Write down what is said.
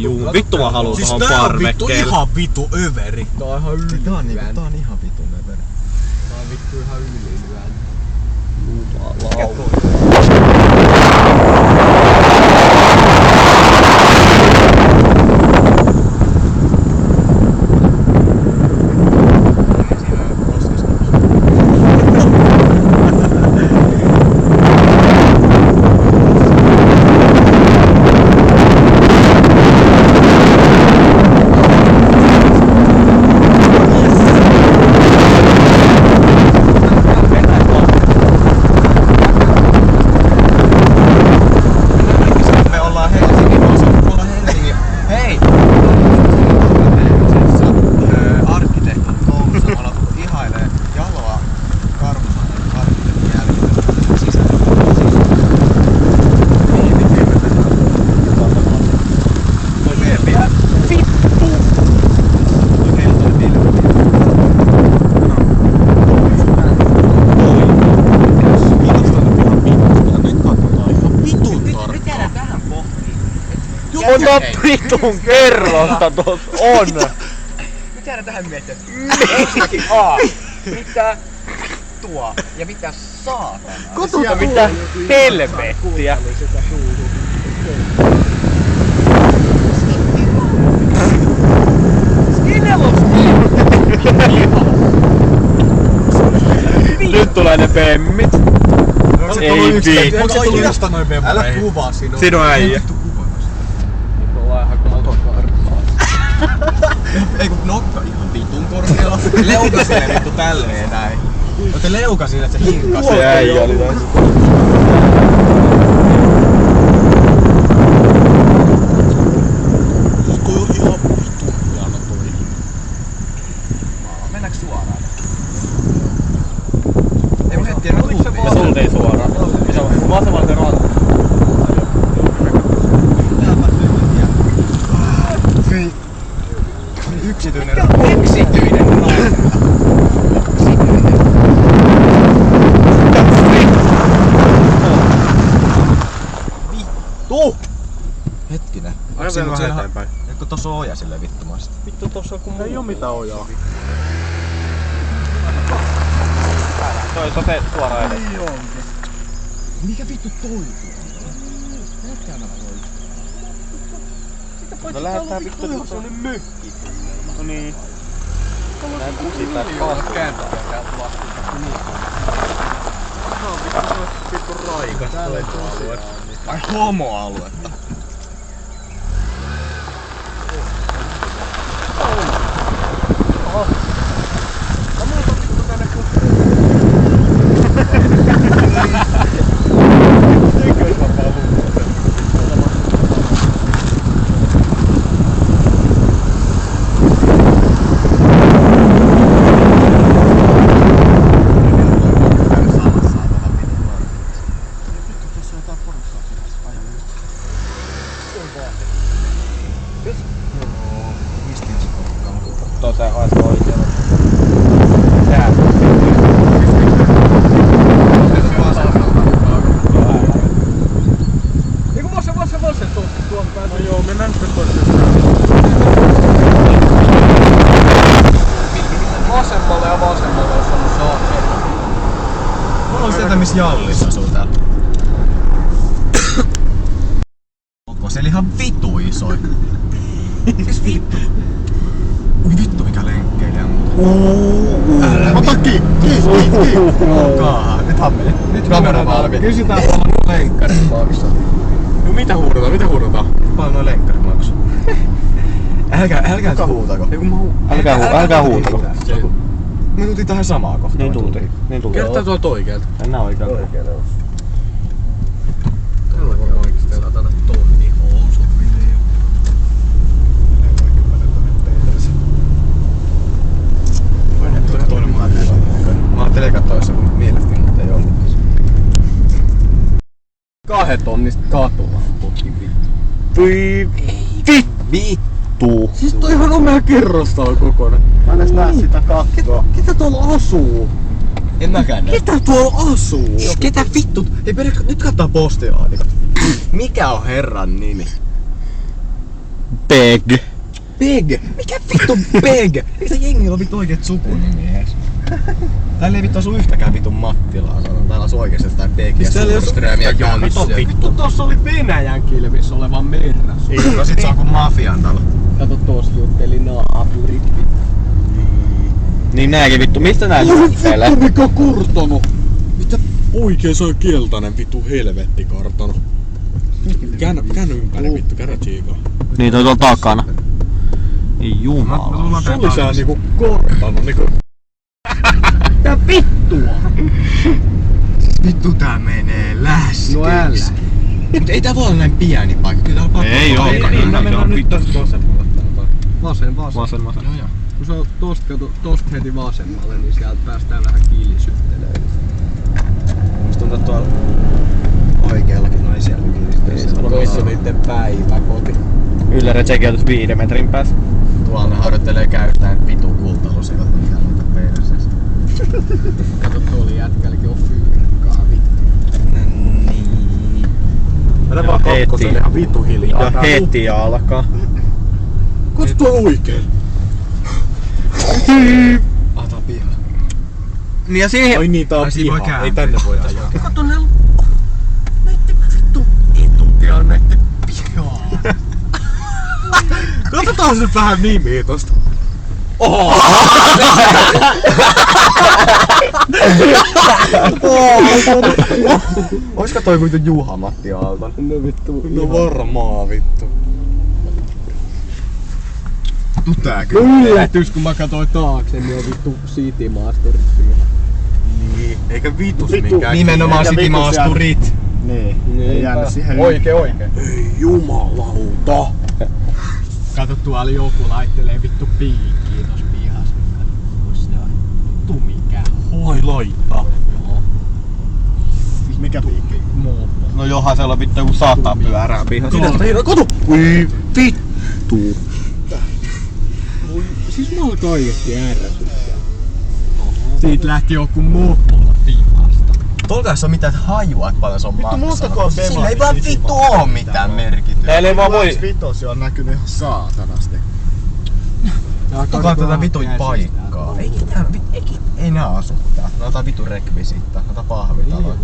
juu. Vittu mä haluun siis tohon tää on vittu parvekkeelle. ihan vittu överi. Tää on ihan ylilyön. Tää on ihan vitun överi. Tää on vittu ihan ylilyön. Monta vitun kerrosta tossa on! Mitä jäädä tähän miettiä? Ensinnäkin A. Mitä tuo? Ja mitä saatana? Kotota mitä helvettiä! Nyt tulee ne pemmit. Ei vittu. Onko se tullut jostain noin bemmareihin? Älä kuvaa siinä. Siinä on äijä. Ei kun nokka ihan vitun korkealla. Leuka sille vittu tälleen näin. Ote leuka sille, että se hinkas. Se äijä oli tässä. Toi on ihan vitun hieno toi. Mennäänkö suoraan? Ei mun hetkiä, Me tultiin suoraan. Se on vasemmalla se ranta. Yksityinen. Vittu! Hetkinen. Aina vähän eteenpäin. Eikö tossa on oja silleen vittumasti? Vittu tossa on kun ei oo mitään ojaa. Toi sote suoraan edes. Mikä vittu toi? No lähetään vittu ihan semmonen mökki. No niin. Näin pusittais paskuun. Vittu raikas alue. Ai homoaluetta. Tota ois oikealla. Tää. Eiku vasen tuolta päästä. No joo, mennään nyt toiseen. Vasemmalle ja vasemmalle, jos on se on. Mulla on sieltä missä Jallis asuu täällä. Onko siellä ihan vitu isoin? Siis vittu. Ui vittu mikä lenkkeilijä muuta. Älä ota kiinni. Nyt hammeli. Nyt kamera valmi. Kysytään paljon lenkkarit maksaa. No mitä huudetaan? Paljon noin lenkkarit maksuu. Älkää huutako. Älkää huutako. Me tultiin tähän samaan kohtaan. Niin tultiin. Kertaa tuolta oikealta. Mennään oikealta. Täällä on varmaan oikeesti satana tonni housut video. Mä ajattelin eka toissa kun mielestäni, mutta ei ollut. 2 tonnista katulampukin vittu. Voi vittu! Siis toi ihan omea kerrostalo kokonaan. Mä en edes näe sitä kattoa. Ketä tuolla asuu? En mäkään näe. Ketä tuolla asuu? Ketä vittu? Ei nyt kattaa postilaatikot. Mikä on herran nimi? Peg. Peg! Mikä vittu Peg? Eikö se jengillä ole vittu oikeet sukunimi ees? Täällä ei vittu asu yhtäkään vittu Mattilaa sanon. Täällä asu oikeesti jotain Pegiä, Suurströmiä, Janssia. Vittu tossa oli Venäjän kilvissä oleva merras. No sit se on kuin mafian talo. Kato tossa jutteli naapurit. Niin nääkin vittu, mistä nää juttelee? Mikä kartano? Mitä? Oikein se on keltainen vittu helvettikartano. Käännä ympäri vittu, käydä tsiikaa. Niin toi tuolla takana. Ei jumala. Se oli sää niinku kartano niinku... Mitä vittua? Vittu tää menee lästiksi. No älä. Mut ei tää voi olla näin pieni paikka. Kyllä tää on pakko Ei olla oo. ekana. Niin, mä Se mennään on nyt vittu. tästä vasemmalle täältä. Vasen. Vasen. Joo. Kun se on tosta, kato, tosta heti vasemmalle, niin sieltä päästään vähän kiilisyttelemään. Musta tuntuu, että tuolla oikeallakin naisia kiinnistyy. Toissa niitten päiväkoti. Ylläri tsekiytys 5 metrin päässä. Tuolla ne harjoittelee käytään vitu kultalusikat, mikä laita perseessä. Kato, tuolla jätkälläkin on fyrkkaa vittu. Niin. Mennään vaan kakkoselle ihan vittu hiljaa. Ja heti alkaa. Katso tuo oikein. Ata piha. Niin ja siihen... Ai niin, tää on Ai, siinä voi piha. kääntää. Ei tänne voi ajaa. Kato ne näitten vittu etutia näitten pihaa. Katsotaan nyt vähän nimiä tosta. Oisko toi kuitu Juha-Matti Aalton? No vittu. No varmaa vittu. Tää No kyllä. yllätys kun mä katsoin taakse, niin on vittu City Masterit piha. Niin. Eikä vitus Vittu. minkään. Nimenomaan Eikä City vitus Masterit. Niin. Ei Niinpä. jäänyt siihen Oikein. Ei jumalauta. Kato tuolla joku laittelee vittu piikkiä tossa pihassa. Vittu mikä. Ai laittaa. Joo. Mikä piikki? Mooppo. No johan siellä on vittu joku 100 pyörää pihassa. Kato! Ui vittu! Siis mä alkaa oikeesti ärsyttää. Siitä lähti joku mopolla pihasta. Tolkas on mitään hajua, että paljon se on Vittu, maksanut. montako on Sillä ei vaan Bemarin vittu City oo mitään merkitystä. Täällä ei vaan voi... Vitosi on näkynyt ihan saatanasti. Katsotaan tätä vitun paikkaa. Ei nää asu tää. Nää on jotain vitun rekvisiittaa. Nää on pahvitaloja.